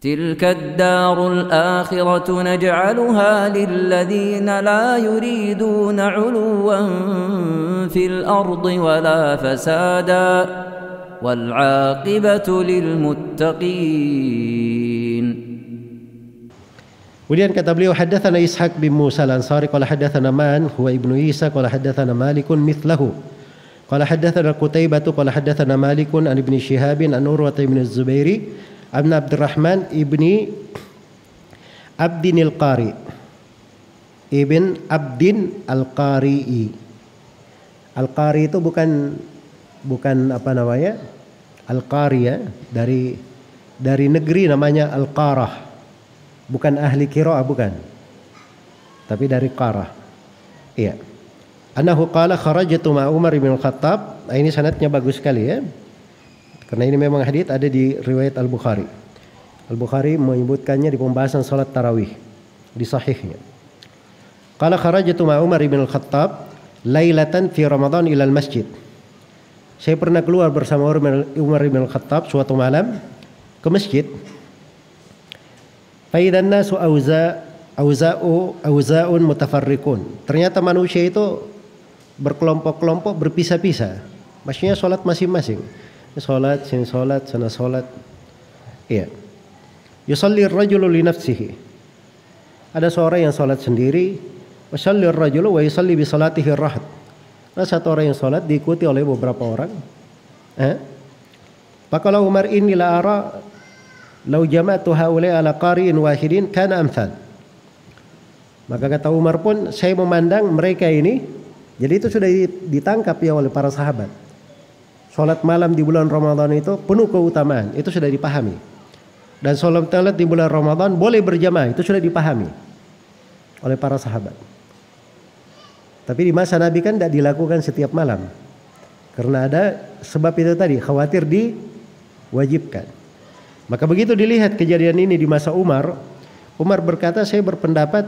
تلك الدار الآخرة نجعلها للذين لا يريدون علوا في الأرض ولا فسادا والعاقبة للمتقين. Kemudian kata beliau, haddatsana Ishaq bin Musa al-Ansari qala haddatsana Man huwa ibnu Isa qala haddatsana Malikun mithlahu qala haddatsana Qutaibah qala haddatsana Malikun an ibni Shihab an Urwah ibn az-Zubairi an Abdurrahman ibni Abdin al-Qari ibn Abdin al-Qari'i. Al-Qari itu bukan apa namanya? Al-Qari ya, dari negeri namanya Al-Qarah. Bukan ahli qiraah, bukan. Tapi dari Qarah. Iya. Annahu qala kharajtu ma Umar bin Al-Khattab. Ini sanadnya bagus sekali ya. Karena ini memang hadits ada di riwayat Al-Bukhari. Al-Bukhari menyebutkannya di pembahasan salat tarawih di sahihnya. Qala kharajtu ma Umar bin Al-Khattab lailatan fi Ramadan ila al-masjid. Saya pernah keluar bersama Umar bin Al-Khattab suatu malam ke masjid. Faidan nasu auza'un mutafarriqun. Ternyata manusia itu berkelompok-kelompok, berpisah-pisah. Maksudnya sholat masing-masing. Sholat, sini sholat, sana sholat. Iya. Yusalli ar-rajulu li nafsihi. Ada seorang yang sholat sendiri. Wa yusalli ar-rajulu wa yusalli bi salatihi ar-rahd. Ada satu orang yang sholat diikuti oleh beberapa orang. Faqala Umar inni la ara lau jama'tu haula'i ala qari'in wahidin kana amthal. Maka kata Umar pun, saya memandang mereka ini, jadi itu sudah ditangkap ya oleh para sahabat. Salat malam di bulan Ramadan itu penuh keutamaan, itu sudah dipahami. Dan salat talat di bulan Ramadan boleh berjamaah, itu sudah dipahami oleh para sahabat. Tapi di masa Nabi kan tidak dilakukan setiap malam. Karena ada sebab itu tadi, khawatir diwajibkan. Maka begitu dilihat kejadian ini di masa Umar, Umar berkata, saya berpendapat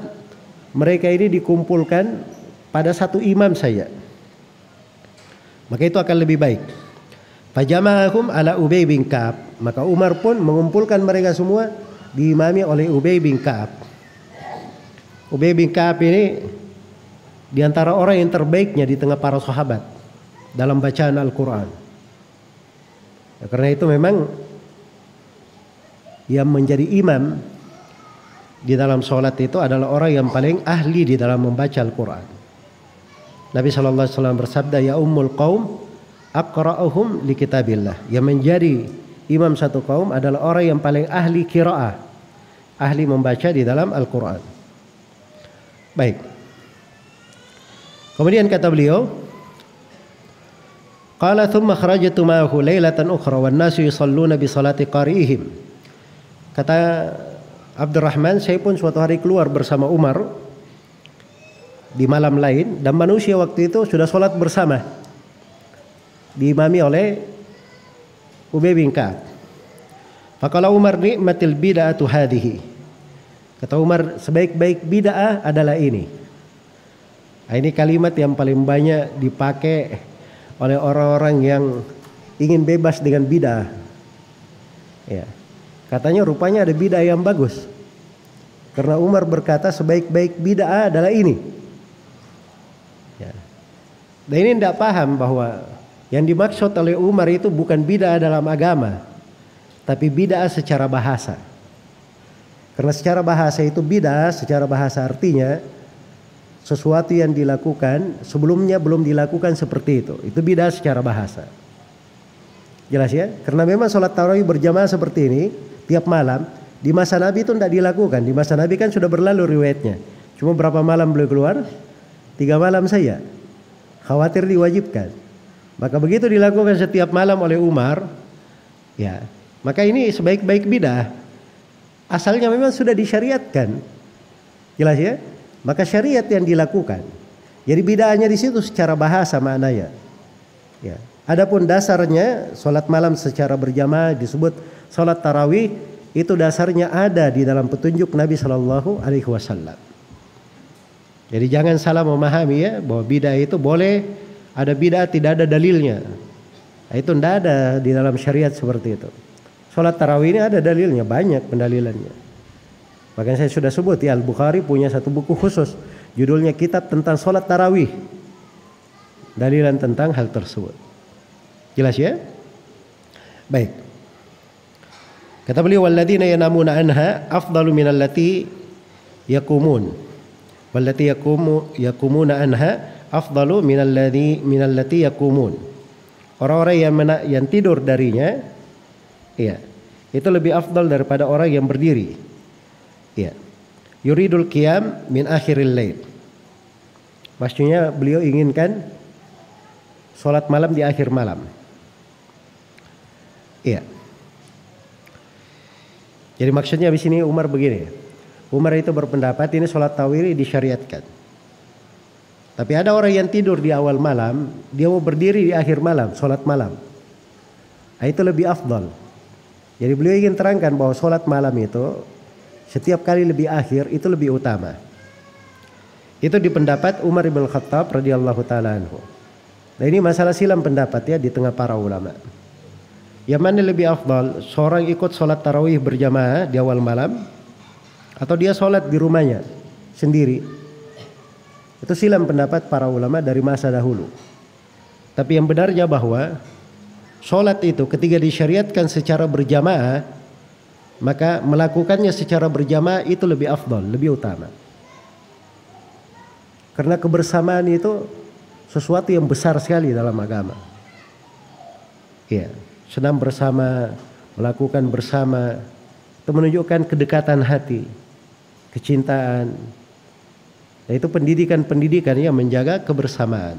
mereka ini dikumpulkan pada satu imam saja. Maka itu akan lebih baik. Fajama'ahum ala Ubay bin Ka'ab. Maka Umar pun mengumpulkan mereka semua diimami oleh Ubay bin Ka'ab. Ubay bin Ka'ab ini di antara orang yang terbaiknya di tengah para sahabat dalam bacaan Al-Quran. Ya, karena itu memang yang menjadi imam di dalam sholat itu adalah orang yang paling ahli di dalam membaca Al-Quran. Nabi SAW bersabda, ya ummul qaum aqra'uhum li kitabillah. Yang menjadi imam satu kaum adalah orang yang paling ahli qiraah, ahli membaca di dalam Al-Quran. Baik. Kemudian kata beliau, qala thumma kharajtu ma'ahu lailatan ukhra wan nasu yusalluna bi salati qari'ihim. Kata Abdurrahman, saya pun suatu hari keluar bersama Umar di malam lain, dan manusia waktu itu sudah sholat bersama, diimami oleh Ubay bin Ka'ab. Faqala Umar ni'matil bid'atu hadhihi. Kata Umar, sebaik-baik bid'ah adalah ini. Ini kalimat yang paling banyak dipakai oleh orang-orang yang ingin bebas dengan bid'ah. Ya. Katanya rupanya ada bid'ah yang bagus. Karena Umar berkata sebaik-baik bid'ah adalah ini. Ya. Dan ini tidak paham bahwa yang dimaksud oleh Umar itu bukan bid'ah dalam agama, tapi bid'ah secara bahasa. Karena secara bahasa itu bid'ah, secara bahasa artinya sesuatu yang dilakukan sebelumnya belum dilakukan seperti itu. Itu bid'ah secara bahasa. Jelas ya? Karena memang sholat tarawih berjamaah seperti ini tiap malam di masa Nabi itu tidak dilakukan. Di masa Nabi kan sudah berlalu riwayatnya. Cuma berapa malam beliau keluar? 3 malam saja. Khawatir diwajibkan. Maka begitu dilakukan setiap malam oleh Umar, ya, maka ini sebaik-baik bid'ah. Asalnya memang sudah disyariatkan. Jelas ya? Maka syariat yang dilakukan. Jadi bid'ahnya di situ secara bahasa maknanya. Ya. Adapun dasarnya sholat malam secara berjamaah disebut sholat tarawih, itu dasarnya ada di dalam petunjuk Nabi Shallallahu Alaihi Wasallam. Jadi jangan salah memahami ya bahwa bid'ah itu boleh, ada bid'ah tidak ada dalilnya. Nah, itu tidak ada di dalam syariat seperti itu. Sholat tarawih ini ada dalilnya, banyak pendalilannya. Makanya saya sudah sebut ya, Al-Bukhari punya satu buku khusus, judulnya Kitab tentang Sholat Tarawih. Dalilan tentang hal tersebut. Jelas ya? Baik. Kata beliau, walladzina yanamuna anha afdalu minallati yaqumun. Wallati yaqumuna anha afdalu minallati yaqumun. Orang-orang yang tidur darinya, iya, itu lebih afdal daripada orang yang berdiri. Iya. Yuridul qiyam min akhiril lail. Maksudnya beliau inginkan sholat malam di akhir malam. Iya. Jadi maksudnya di sini Umar begini. Umar itu berpendapat ini sholat tarawih disyariatkan. Tapi ada orang yang tidur di awal malam, dia mau berdiri di akhir malam, sholat malam. Nah, itu lebih afdal. Jadi beliau ingin terangkan bahwa sholat malam itu setiap kali lebih akhir itu lebih utama. Itu di pendapat Umar bin Khattab radhiyallahu taala anhu. Nah, ini masalah silam pendapat ya di tengah para ulama. Yang mana lebih afdal, seorang ikut sholat tarawih berjamaah di awal malam, atau dia sholat di rumahnya sendiri. Itu silam pendapat para ulama dari masa dahulu. Tapi yang benarnya bahwa sholat itu ketika disyariatkan secara berjamaah, maka melakukannya secara berjamaah itu lebih afdal, lebih utama. Karena kebersamaan itu sesuatu yang besar sekali dalam agama. Iya, senam bersama, melakukan bersama, itu menunjukkan kedekatan hati, kecintaan. Nah, itu pendidikan yang menjaga kebersamaan.